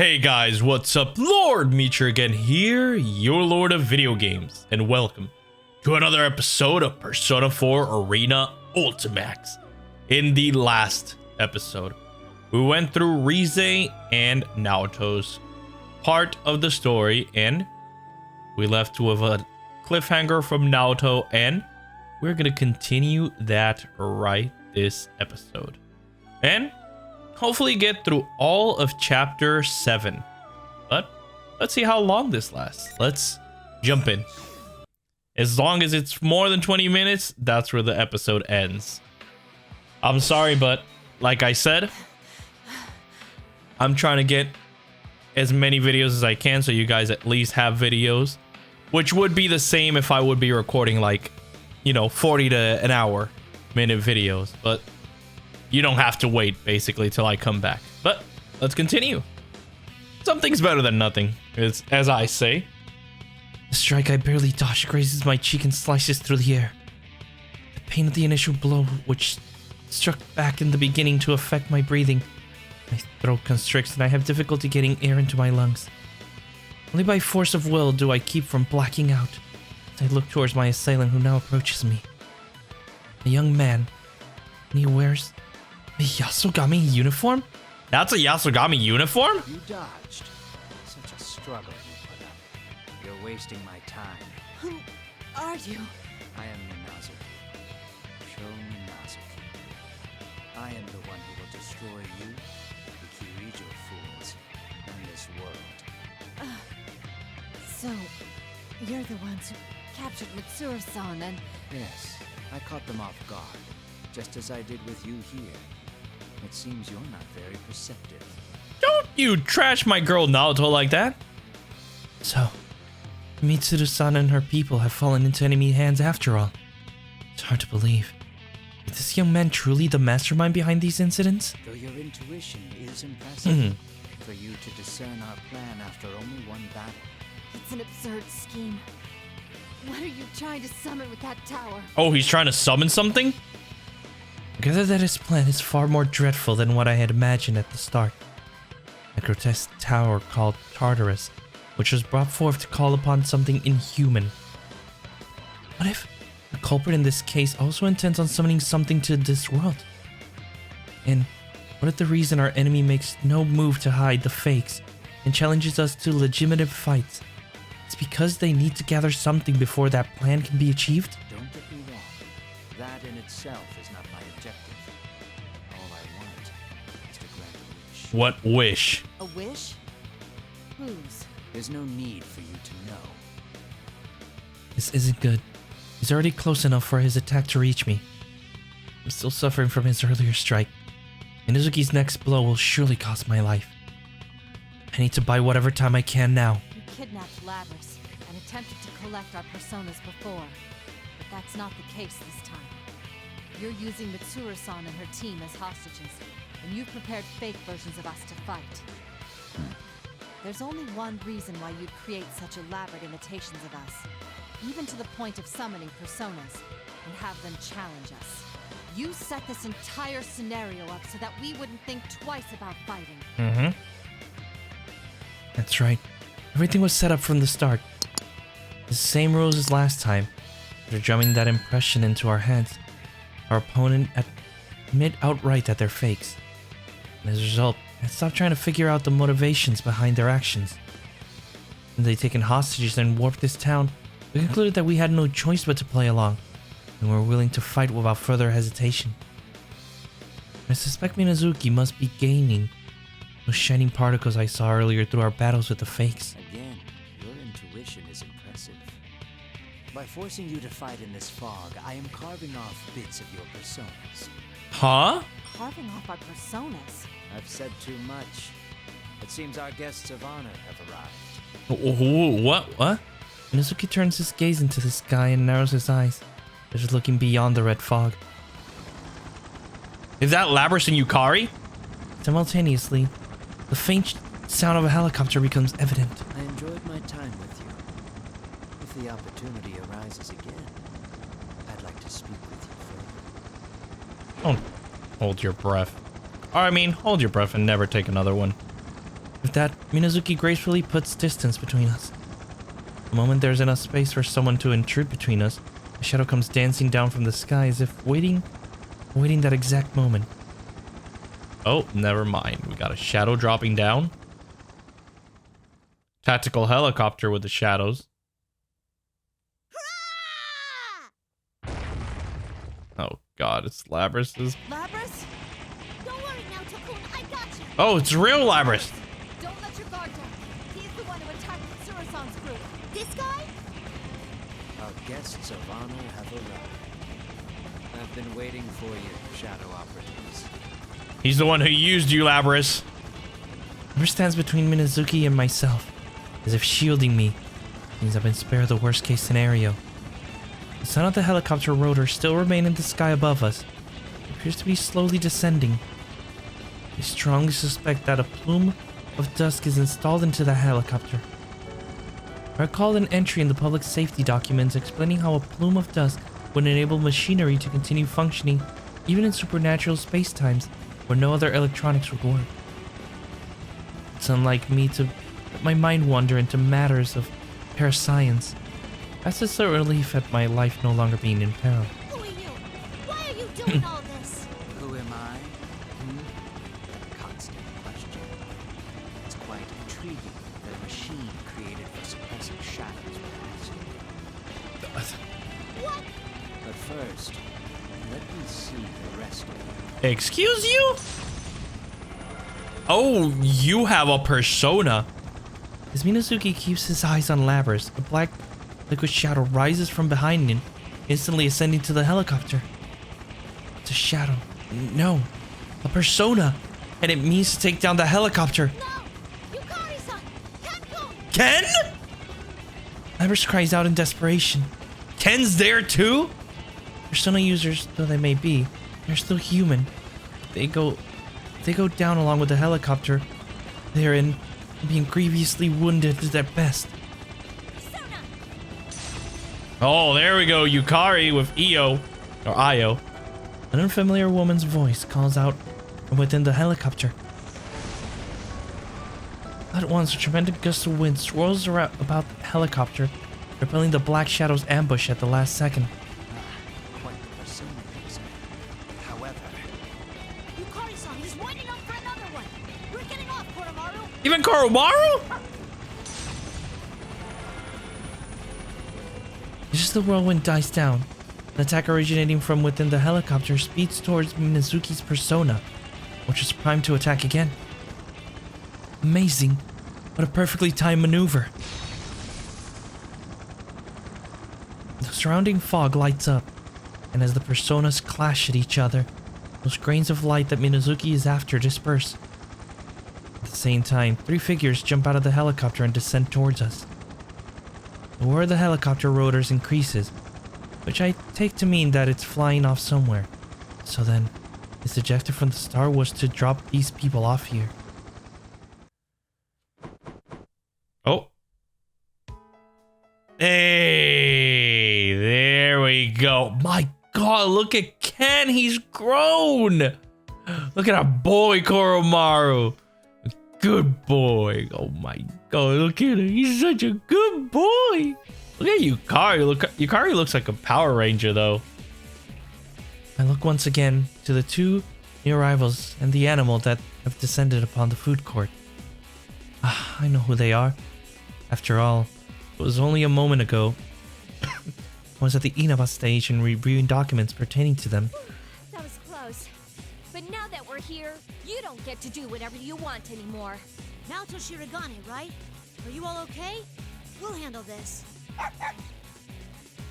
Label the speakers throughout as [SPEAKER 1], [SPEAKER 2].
[SPEAKER 1] Hey guys, what's up? Lord Meecher again here, your lord of video games, and welcome to another episode of Persona 4 Arena Ultimax. In the last episode, we went through Rise and Naoto's part of the story, and we left with a cliffhanger from Naoto, and we're gonna continue that right this episode. And hopefully get through all of chapter 7. But let's see how long this lasts. Let's jump in. As long as it's more than 20 minutes, that's where the episode ends. I'm sorry, but like I said, I'm trying to get as many videos as I can so you guys at least have videos, which would be the same if I would be recording like, 40 to an hour minute videos, but you don't have to wait, basically, till I come back. But let's continue. Something's better than nothing, as I say. The strike I barely dodged grazes my cheek and slices through the air. The pain of the initial blow, which struck back in the beginning to affect my breathing. My throat constricts and I have difficulty getting air into my lungs. Only by force of will do I keep from blacking out as I look towards my assailant who now approaches me. A young man, and he wears a Yasogami uniform? That's a Yasogami uniform?
[SPEAKER 2] You dodged. Such a struggle you put up. You're wasting my time.
[SPEAKER 3] Who are you?
[SPEAKER 2] I am Minazuki. Show Minazuki. I am the one who will destroy you, the Kirijo fools, and this world.
[SPEAKER 3] So, you're the ones who captured Mitsuru-san and...
[SPEAKER 2] Yes, I caught them off guard, just as I did with you here. It seems you're not very perceptive.
[SPEAKER 1] Don't you trash my girl Naoto like that. So, Mitsuru-san and her people have fallen into enemy hands after all. It's hard to believe. Is this young man truly the mastermind behind these incidents?
[SPEAKER 2] Though your intuition is impressive, for you to discern our plan after only one battle.
[SPEAKER 3] It's an absurd scheme. What are you trying to summon with that tower?
[SPEAKER 1] Oh, he's trying to summon something? I gather that his plan is far more dreadful than what I had imagined at the start. A grotesque tower called Tartarus, which was brought forth to call upon something inhuman. What if the culprit in this case also intends on summoning something to this world? And what if the reason our enemy makes no move to hide the fakes and challenges us to legitimate fights is because they need to gather something before that plan can be achieved?
[SPEAKER 2] Don't get me wrong. That in itself is not my objective. All I want is to grant a wish.
[SPEAKER 1] What wish?
[SPEAKER 3] A wish? Whose?
[SPEAKER 2] There's no need for you to know.
[SPEAKER 1] This isn't good. He's already close enough for his attack to reach me. I'm still suffering from his earlier strike. Minazuki's next blow will surely cost my life. I need to buy whatever time I can now.
[SPEAKER 3] You kidnapped Labrys and attempted to collect our personas before. But that's not the case this time. You're using Mitsuru-san and her team as hostages, and you've prepared fake versions of us to fight. There's only one reason why you'd create such elaborate imitations of us, even to the point of summoning personas, and have them challenge us. You set this entire scenario up so that we wouldn't think twice about fighting.
[SPEAKER 1] That's right. Everything was set up from the start. The same rules as last time. They're drumming that impression into our heads. Our opponent admit outright that they're fakes. And as a result, I stopped trying to figure out the motivations behind their actions. When they taken hostages and warped this town, we concluded that we had no choice but to play along, and were willing to fight without further hesitation. I suspect Minazuki must be gaining those shining particles I saw earlier through our battles with the fakes.
[SPEAKER 2] Again, your intuition is impressive. By forcing you to fight in this fog, I am carving off bits of your personas.
[SPEAKER 1] Huh?
[SPEAKER 3] Carving off our personas?
[SPEAKER 2] I've said too much. It seems our guests of honor have arrived.
[SPEAKER 1] What? Minazuki turns his gaze into the sky and narrows his eyes, just looking beyond the red fog. Is that Labrys and Yukari? Simultaneously, the faint sound of a helicopter becomes evident.
[SPEAKER 2] I enjoyed my time with you. If the opportunity arises again, I'd like to speak with you further.
[SPEAKER 1] Don't hold your breath. Or, I mean, hold your breath and never take another one. With that, Minazuki gracefully puts distance between us. The moment there's enough space for someone to intrude between us, a shadow comes dancing down from the sky as if waiting that exact moment. Oh, never mind. We got a shadow dropping down. Tactical helicopter with the shadows. Oh god, it's Labrys's.
[SPEAKER 3] Labrys? Don't worry now, Takumi, I got you.
[SPEAKER 1] Oh, it's real Labrys.
[SPEAKER 3] Don't let your guard down. He's the one who attacked Katsura-san's group. This guy?
[SPEAKER 2] Our guests of honor have arrived. I've been waiting for you, Shadow Operatives.
[SPEAKER 1] He's the one who used you, Labrys. Labrys stands between Minazuki and myself, as if shielding me. Means I've been spared the worst case scenario. The sun of the helicopter rotor still remain in the sky above us. It appears to be slowly descending. I strongly suspect that a plume of dust is installed into the helicopter. I recall an entry in the public safety documents explaining how a plume of dust would enable machinery to continue functioning even in supernatural spacetimes where no other electronics would work. It's unlike me to let my mind wander into matters of parascience. That's just a relief at my life no longer being in peril.
[SPEAKER 3] Who are you? Why are you doing all this?
[SPEAKER 2] Who am I? A constant question. It's quite intriguing that a machine created for suppressing shadows would ask you.
[SPEAKER 3] What?
[SPEAKER 2] But first, let me see the rest of you.
[SPEAKER 1] Excuse you? Oh, you have a persona. As Minazuki keeps his eyes on Labrys, a black liquid shadow rises from behind him, instantly ascending to the helicopter. It's a shadow. No, a persona. And it means to take down the helicopter.
[SPEAKER 3] No! Yukari-san! Kenko!
[SPEAKER 1] Ken? Labrys cries out in desperation. Ken's there too? Persona users, though they may be, they're still human. They go down along with the helicopter. They're in being grievously wounded at best. Oh, there we go. Yukari with Io. Or Io. An unfamiliar woman's voice calls out from within the helicopter. At once, a tremendous gust of wind swirls around about the helicopter, repelling the black shadow's ambush at the last second.
[SPEAKER 2] Quite the persona user. However,
[SPEAKER 3] Yukari-san, he's winding up for another one! We're getting off, Koromaru!
[SPEAKER 1] Even Koromaru? Just as the whirlwind dies down, an attack originating from within the helicopter speeds towards Minazuki's persona, which is primed to attack again. Amazing. What a perfectly timed maneuver. The surrounding fog lights up, and as the personas clash at each other, those grains of light that Minazuki is after disperse. At the same time, 3 figures jump out of the helicopter and descend towards us. The whir of the helicopter rotors increases, which I take to mean that it's flying off somewhere. So then, its objective from the start was to drop these people off here. Oh. Hey, there we go. My god, look at Ken, he's grown. Look at our boy Koromaru. Good boy. Oh my god, look at him. He's such a good boy. Look at Yukari. Yukari looks like a Power Ranger though. I look once again to the 2 new arrivals and the animal that have descended upon the food court. I know who they are. After all, it was only a moment ago I was at the Inaba stage and reviewing documents pertaining to them.
[SPEAKER 4] That was close. But now that we're here, you don't get to do whatever you want anymore.
[SPEAKER 3] Now Toshirigane, right? Are you all okay? We'll handle this.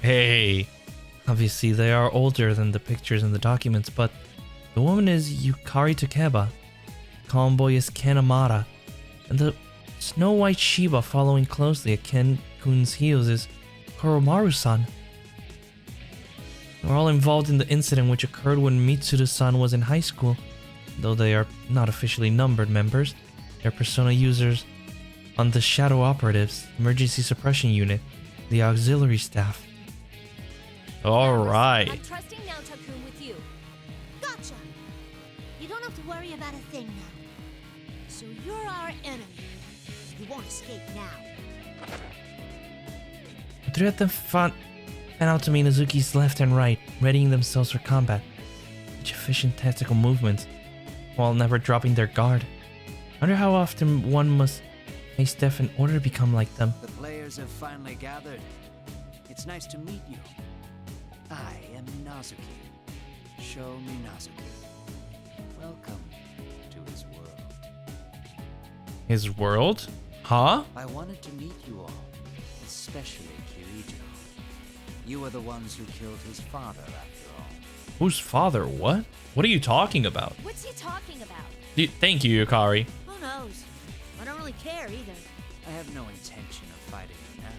[SPEAKER 1] Hey, obviously they are older than the pictures in the documents, but the woman is Yukari Takeba, the calm boy is Ken Amada, and the Snow White Shiba following closely at Ken-kun's heels is Koromaru-san. They're all involved in the incident which occurred when Mitsuda-san was in high school. Though they are not officially numbered members, they're persona users on the Shadow Operatives, Emergency Suppression Unit, the auxiliary staff. Alright.
[SPEAKER 4] I'm trusting now Takumi with you.
[SPEAKER 3] Gotcha! You don't have to worry about a thing now.
[SPEAKER 5] So you're our enemy. You won't escape now.
[SPEAKER 1] The three of them fan out to Minazuki's left and right, readying themselves for combat. Such efficient tactical movements, while never dropping their guard. Wonder how often one must face death in order to become like them.
[SPEAKER 2] The players have finally gathered. It's nice to meet you. I am Minazuki. Sho Minazuki. Welcome to his world.
[SPEAKER 1] His world? Huh?
[SPEAKER 2] I wanted to meet you all, especially Kitajoh. You are the ones who killed his father, after all.
[SPEAKER 1] Whose father? What? What are you talking about?
[SPEAKER 4] What's he talking about?
[SPEAKER 1] Thank you, Yukari.
[SPEAKER 5] Who knows? I don't really care either.
[SPEAKER 2] I have no intention of fighting you now.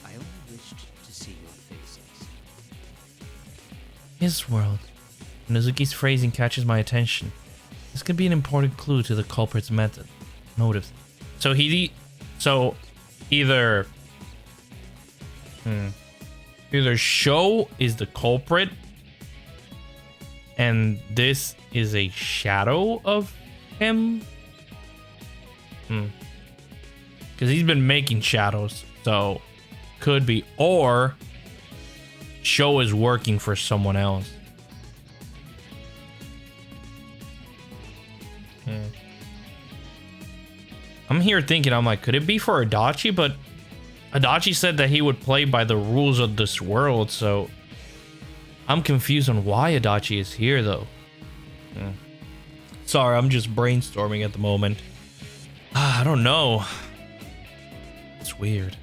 [SPEAKER 2] I only wished to see your faces.
[SPEAKER 1] His world. Minazuki's phrasing catches my attention. This could be an important clue to the culprit's motives. So either Sho is the culprit, and this is a shadow of him. Because he's been making shadows, so could be, or Sho is working for someone else. I'm here thinking, I'm like, could it be for Adachi? But Adachi said that he would play by the rules of this world, so I'm confused on why Adachi is here, though. Sorry, I'm just brainstorming at the moment. I don't know. It's weird.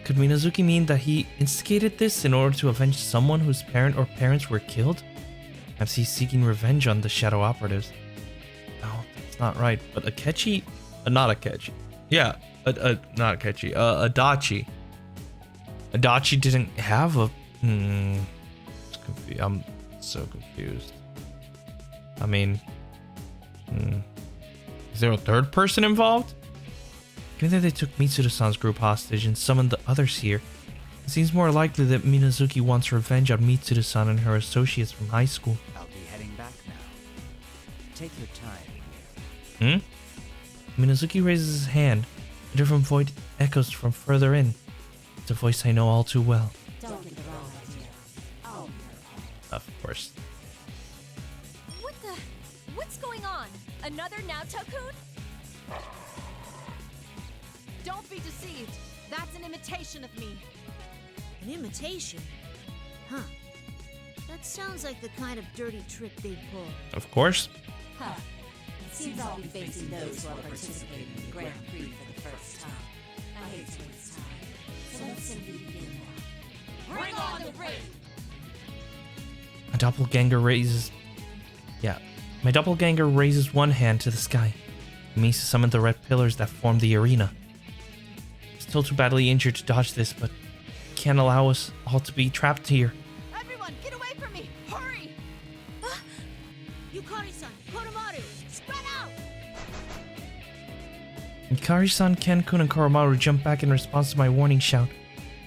[SPEAKER 1] Could Minazuki mean that he instigated this in order to avenge someone whose parent or parents were killed? Perhaps he's seeking revenge on the shadow operatives. No, that's not right. But Akechi, not Akechi. Yeah, not Akechi. Adachi. Adachi didn't have a. I'm so confused. I mean, is there a third person involved? Given that they took Mitsuru-san's group hostage and summoned the others here, it seems more likely that Minazuki wants revenge on Mitsuru-san and her associates from high school.
[SPEAKER 2] I'll be heading back now. Take your time.
[SPEAKER 1] Minazuki raises his hand. A different voice echoes from further in. It's a voice I know all too well.
[SPEAKER 5] Don't get the wrong idea. Oh,
[SPEAKER 1] Of course.
[SPEAKER 4] What's going on? Another Naoto-kun?
[SPEAKER 3] Don't be deceived. That's an imitation of me.
[SPEAKER 5] an imitation? Huh. That sounds like the kind of dirty trick they'd pull.
[SPEAKER 1] Of course.
[SPEAKER 6] Huh. It seems I'll be facing those who are participating in the Grand Prix for the first time. I hate to waste time, so let's simply begin now. Bring on the race!
[SPEAKER 1] My doppelganger raises... My doppelganger raises one hand to the sky. It means to summon the red pillars that form the arena. I'm still too badly injured to dodge this, but can't allow us all to be trapped here.
[SPEAKER 3] Everyone, get away from me! Hurry!
[SPEAKER 5] Yukari-san, Kodomaru, spread out!
[SPEAKER 1] Yukari-san, Ken-kun, and Koromaru jump back in response to my warning shout.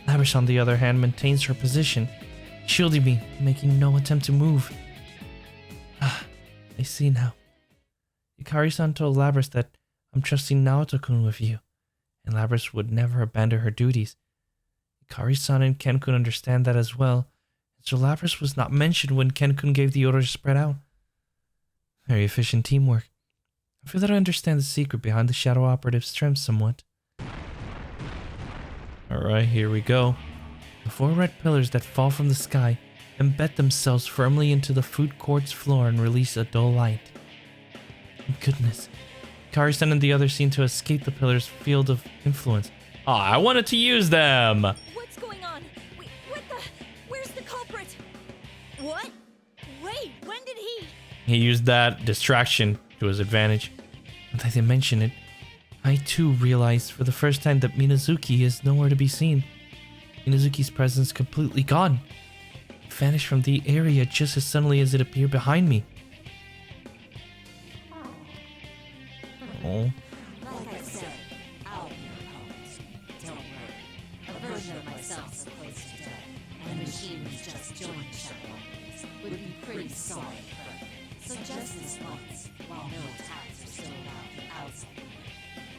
[SPEAKER 1] Labrish, on the other hand, maintains her position, shielding me, making no attempt to move. I see now. Yukari-san told Labrish that I'm trusting Naoto-kun with you, and Labrish would never abandon her duties. Yukari-san and Ken-kun understand that as well, and so Labrish was not mentioned when Ken-kun gave the order to spread out. Very efficient teamwork. I feel that I understand the secret behind the Shadow Operative's strength somewhat. Alright, here we go. The 4 red pillars that fall from the sky embed themselves firmly into the food court's floor and release a dull light. Goodness. Yukari-san and the others seem to escape the pillar's field of influence. I wanted to use them!
[SPEAKER 4] What's going on? Wait, where's the culprit?
[SPEAKER 5] What? Wait, when did he?
[SPEAKER 1] He used that distraction to his advantage. Now that they mention it, I too realized for the first time that Minazuki is nowhere to be seen. Minazuki's presence completely gone. It vanished from the area just as suddenly as it appeared behind me. Oh.
[SPEAKER 6] Like I said, I'll be your opponent. Don't worry. A version of myself is close to death, and the machine who's just joined Shadow Operatives would be pretty solid, so just this once, while no attacks are still allowed from outside.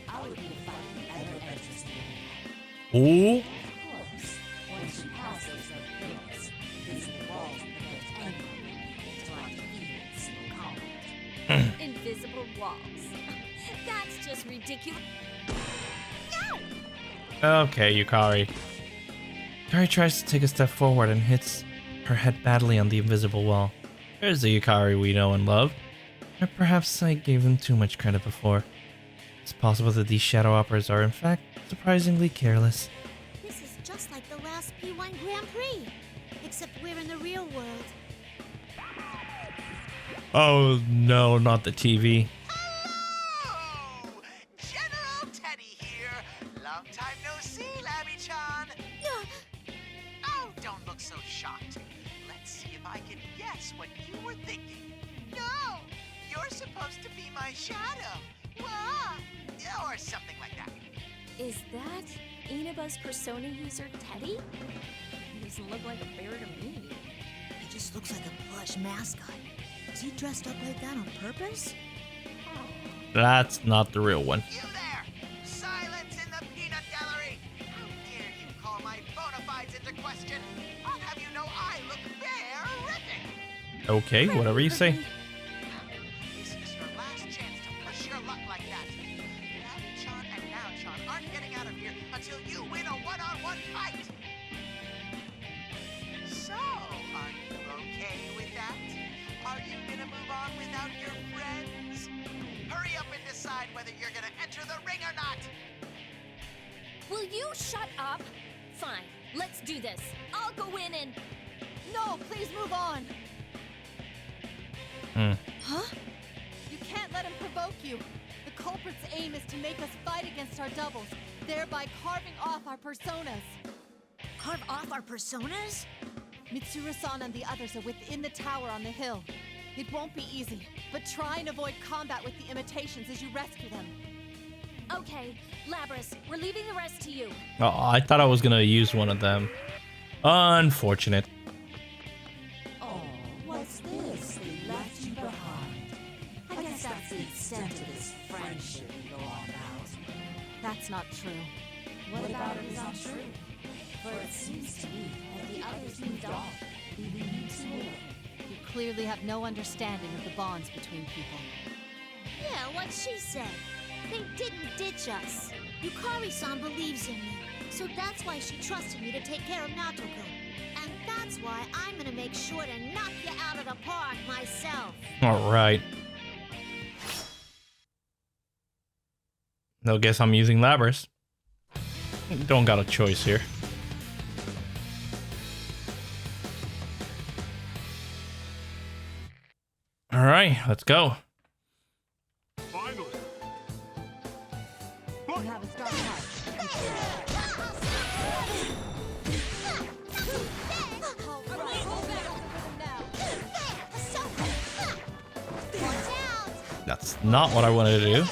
[SPEAKER 6] I would be to fight whoever enters the arena.
[SPEAKER 1] Ooh.
[SPEAKER 6] Of course, once you pass those red pillars, invisible walls prevent anyone until I defeat it in single combat.
[SPEAKER 4] Invisible walls. That's just ridiculous.
[SPEAKER 1] Okay, Yukari. Yukari tries to take a step forward and hits her head badly on the invisible wall. There's the Yukari we know and love. Or perhaps I gave them too much credit before. It's possible that these shadow operas are in fact surprisingly careless.
[SPEAKER 5] This is just like the last P1 Grand Prix, except we're in the real world.
[SPEAKER 1] Oh no, not the TV.
[SPEAKER 2] Hello! General Teddy here. Long time no see, Labby-chan. Oh, don't look so shocked. Let's see if I can guess what you were thinking. No! You're supposed to be my shadow. Wah! Or something like that.
[SPEAKER 4] Is that Inaba's persona user, Teddy? He doesn't look like a bear to me.
[SPEAKER 5] He just looks like a plush mascot. Is he dressed up like that on purpose?
[SPEAKER 1] That's not the real one.
[SPEAKER 2] You there! Silence in the peanut gallery! How dare you call my bona fides into question? I'll have you know I look terrific!
[SPEAKER 1] Okay, whatever you say.
[SPEAKER 2] This is your last chance to push your luck like that. Labby-chan and Now-chan aren't getting out of here until you win a one-on-one fight! So, are you okay with that? Are you gonna move on without your friends? Hurry up and decide whether you're gonna enter the ring or not!
[SPEAKER 4] Will you shut up? Fine, let's do this. I'll go in and...
[SPEAKER 3] No, please move on.
[SPEAKER 5] Huh?
[SPEAKER 3] You can't let him provoke you. The culprit's aim is to make us fight against our doubles, thereby carving off our personas.
[SPEAKER 5] Carve off our personas?
[SPEAKER 3] Mitsuru-san and the others are within the tower on the hill. It won't be easy, but try and avoid combat with the imitations as you rescue them.
[SPEAKER 4] Okay, Labras, we're leaving the rest to you.
[SPEAKER 1] Oh, I thought I was gonna use one of them. Unfortunate.
[SPEAKER 6] Oh, what's this? They left you behind. I guess that's the extent of this friendship you go on about.
[SPEAKER 3] That's not true.
[SPEAKER 6] What about it is not true? For it seems to me that the others moved on, leaving you two alone.
[SPEAKER 3] You clearly have no understanding of the bonds between people.
[SPEAKER 5] Yeah, what she said. They didn't ditch us. Yukari-san believes in me, so that's why she trusted me to take care of Naoto-kun. And that's why I'm gonna make sure to knock you out of the park myself.
[SPEAKER 1] All right. No, guess I'm using Labras. Don't got a choice here. All right, let's go.
[SPEAKER 7] Finally.
[SPEAKER 3] You have a strong heart.
[SPEAKER 1] That's not what I wanted to do.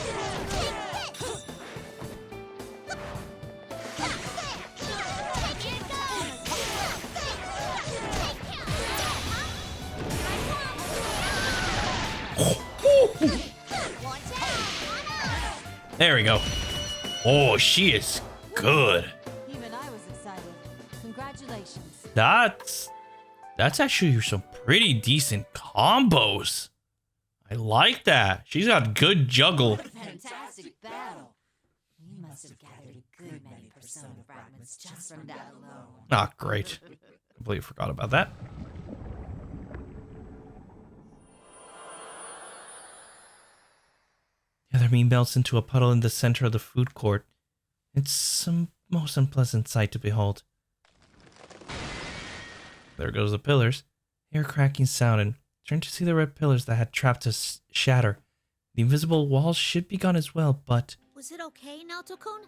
[SPEAKER 1] There we go. Oh, she is good.
[SPEAKER 3] Even I was excited. Congratulations.
[SPEAKER 1] That's actually some pretty decent combos. I like that. She's got good juggle.
[SPEAKER 6] Fantastic battle. We must have gathered a good many persona fragments just from that alone.
[SPEAKER 1] Ah, great. Completely forgot about that. The other meme melts into a puddle in the center of the food court. It's a most unpleasant sight to behold. There goes the pillars. Air cracking sound and turned to see the red pillars that had trapped us shatter. The invisible walls should be gone as well, but...
[SPEAKER 5] Was it okay, Naoto-kun?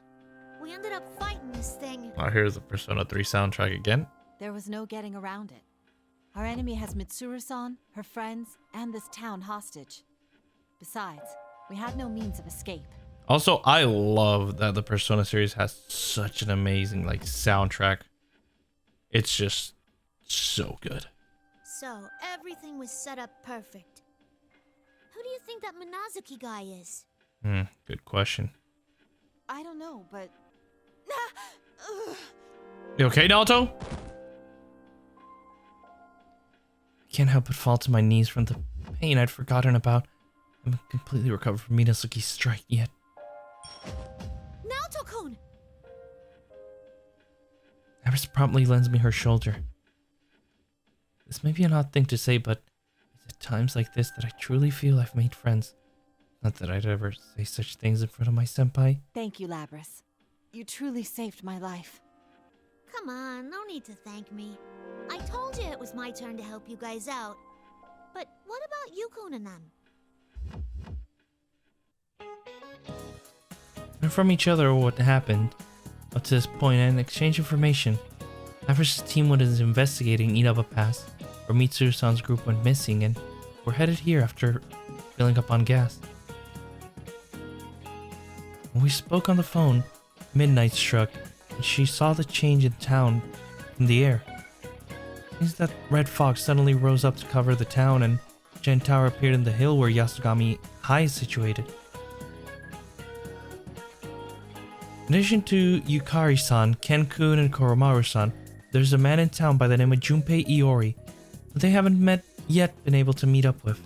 [SPEAKER 5] We ended up fighting this thing.
[SPEAKER 1] Oh, here's the Persona 3 soundtrack again.
[SPEAKER 3] There was no getting around it. Our enemy has Mitsuru-san, her friends, and this town hostage. Besides, we had no means of escape.
[SPEAKER 1] Also, I love that the Persona series has such an amazing soundtrack. It's just so good.
[SPEAKER 5] So, everything was set up perfect. Who do you think that Minazuki guy is?
[SPEAKER 1] Good question.
[SPEAKER 3] I don't know, but...
[SPEAKER 1] You okay, Naoto? I can't help but fall to my knees from the pain I'd forgotten about. I haven't completely recovered from Minazuki's strike yet.
[SPEAKER 5] Naoto-kun!
[SPEAKER 1] Iris promptly lends me her shoulder. This may be an odd thing to say, but it's at times like this that I truly feel I've made friends. Not that I'd ever say such things in front of my senpai.
[SPEAKER 3] Thank you, Labris. You truly saved my life.
[SPEAKER 5] Come on, no need to thank me. I told you it was my turn to help you guys out. But what about Yukon and them?
[SPEAKER 1] Learn from each other what happened up to this point and exchange information. Iris' team was investigating Inaba Pass, where Mitsuru-san's group went missing, and we're headed here after filling up on gas. When we spoke on the phone, midnight struck, and she saw the change in town in the air. It seems that red fog suddenly rose up to cover the town, and Gen Tower appeared in the hill where Yasugami High is situated. In addition to Yukari-san, Ken-kun, and Koromaru-san, there's a man in town by the name of Junpei Iori, who they haven't yet been able to meet up with.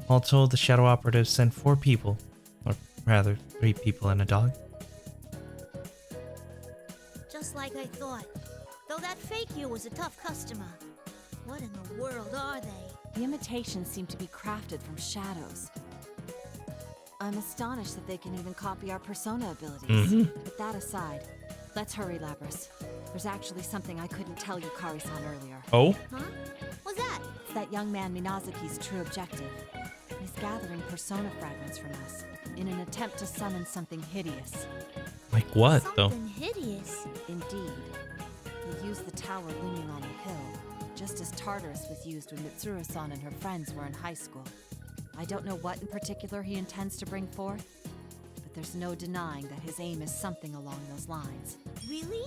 [SPEAKER 1] All told, the Shadow Operatives sent 4 people, or rather, 3 people and a dog.
[SPEAKER 5] Just like I thought. Though that fake you was a tough customer. What in the world are they?
[SPEAKER 3] The imitations seem to be crafted from shadows. I'm astonished that they can even copy our persona abilities. But that aside, let's hurry, Labris. There's actually something I couldn't tell Yukari-san earlier.
[SPEAKER 1] Oh?
[SPEAKER 5] Huh? What's that?
[SPEAKER 3] It's that young man Minazuki's true objective. He's gathering persona fragments from us in an attempt to summon something hideous.
[SPEAKER 1] Like what,
[SPEAKER 5] Something hideous.
[SPEAKER 3] Indeed. He used the tower looming on the hill, just as Tartarus was used when Mitsuru-san and her friends were in high school. I don't know what in particular he intends to bring forth, but there's no denying that his aim is something along those lines.
[SPEAKER 5] Really?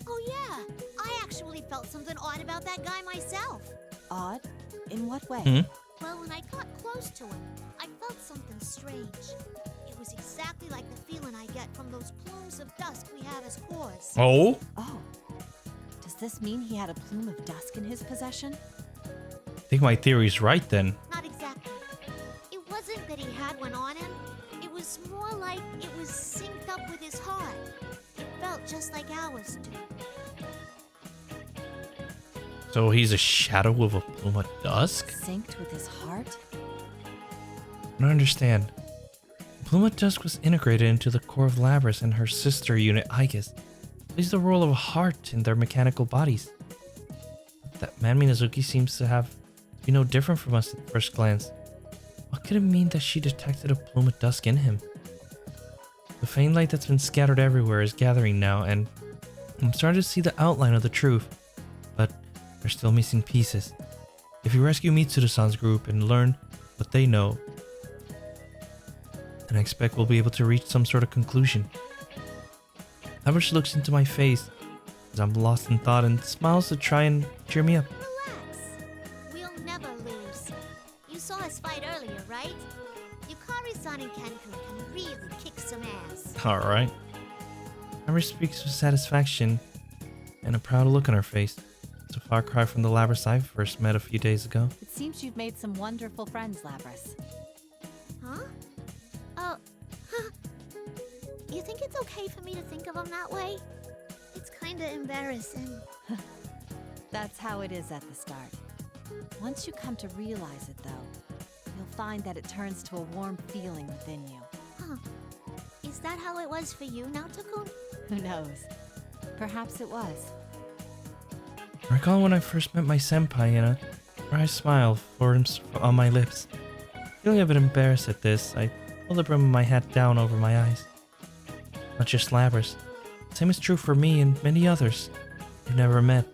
[SPEAKER 5] Oh yeah, I actually felt something odd about that guy myself.
[SPEAKER 3] Odd? In what way?
[SPEAKER 5] Well, when I got close to him, I felt something strange. It was exactly like the feeling I get from those plumes of dust we have as cores.
[SPEAKER 1] Oh?
[SPEAKER 3] Oh. Does this mean he had a plume of dusk in his possession?
[SPEAKER 1] I think my theory's right then.
[SPEAKER 5] Not exactly. It wasn't that he had one on him. It was more like it was synced up with his heart. It felt just like ours do.
[SPEAKER 1] So he's a shadow of a plume of dusk?
[SPEAKER 3] Synced with his heart?
[SPEAKER 1] I don't understand. Plume of Dusk was integrated into the core of Labris and her sister unit Aegis. Plays the role of a heart in their mechanical bodies. That man Minazuki seems to be no different from us at first glance. What could it mean that she detected a plume of dusk in him? The faint light that's been scattered everywhere is gathering now, and I'm starting to see the outline of the truth, but they're still missing pieces. If you rescue Mitsuru-san's group and learn what they know, then I expect we'll be able to reach some sort of conclusion. Labris looks into my face as I'm lost in thought and smiles to try and cheer me up.
[SPEAKER 5] Relax. We'll never lose. You saw us fight earlier, right? Yukari-san and Ken-kun can really kick some ass.
[SPEAKER 1] Alright. Labris speaks with satisfaction and a proud look on her face. It's a far cry from the Labris I first met a few days ago.
[SPEAKER 3] It seems you've made some wonderful friends, Labris.
[SPEAKER 5] Huh? Oh, you think it's okay for me to think of him that way? It's kinda embarrassing.
[SPEAKER 3] That's how it is at the start. Once you come to realize it, though, you'll find that it turns to a warm feeling within you.
[SPEAKER 5] Huh. Is that how it was for you, Naoto-kun?
[SPEAKER 3] Who knows? Perhaps it was.
[SPEAKER 1] I recall when I first met my senpai and a dry smile formed on my lips. Feeling a bit embarrassed at this, I pulled the brim of my hat down over my eyes. Not just Labris. Same is true for me and many others we've never met.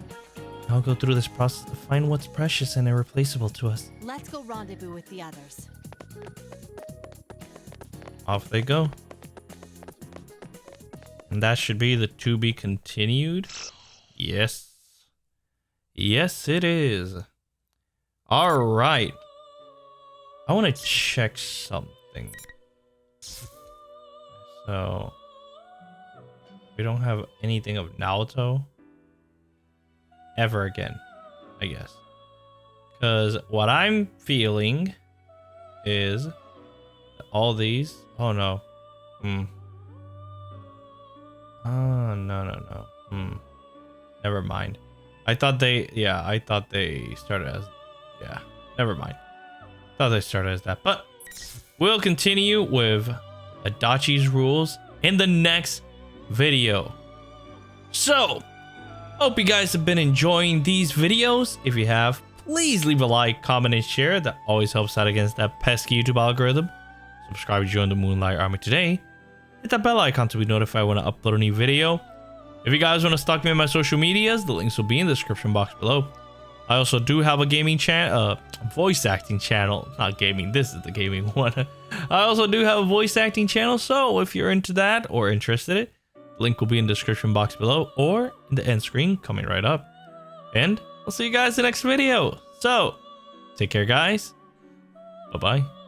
[SPEAKER 1] I'll go through this process to find what's precious and irreplaceable to us.
[SPEAKER 3] Let's go rendezvous with the others.
[SPEAKER 1] Off they go. And that should be the to be continued. Yes. Yes, it is. All right. I want to check something. So we don't have anything of Naoto ever again, I guess. Because what I'm feeling is all these. Oh no. Oh no. Never mind. I thought they started as, never mind. Thought they started as that, but we'll continue with Adachi's rules in the next video. So, hope you guys have been enjoying these videos. If you have, please leave a like, comment, and share. That always helps out against that pesky YouTube algorithm. Subscribe to join the Moonlight Army today. Hit that bell icon to be notified when I upload a new video. If you guys want to stalk me on my social medias, the links will be in the description box below. I also do have a gaming channel, voice acting channel. Not gaming, this is the gaming one. I also do have a voice acting channel, so if you're into that or interested in it, the link will be in the description box below or in the end screen coming right up. And I'll see you guys in the next video. So, take care guys. Bye-bye.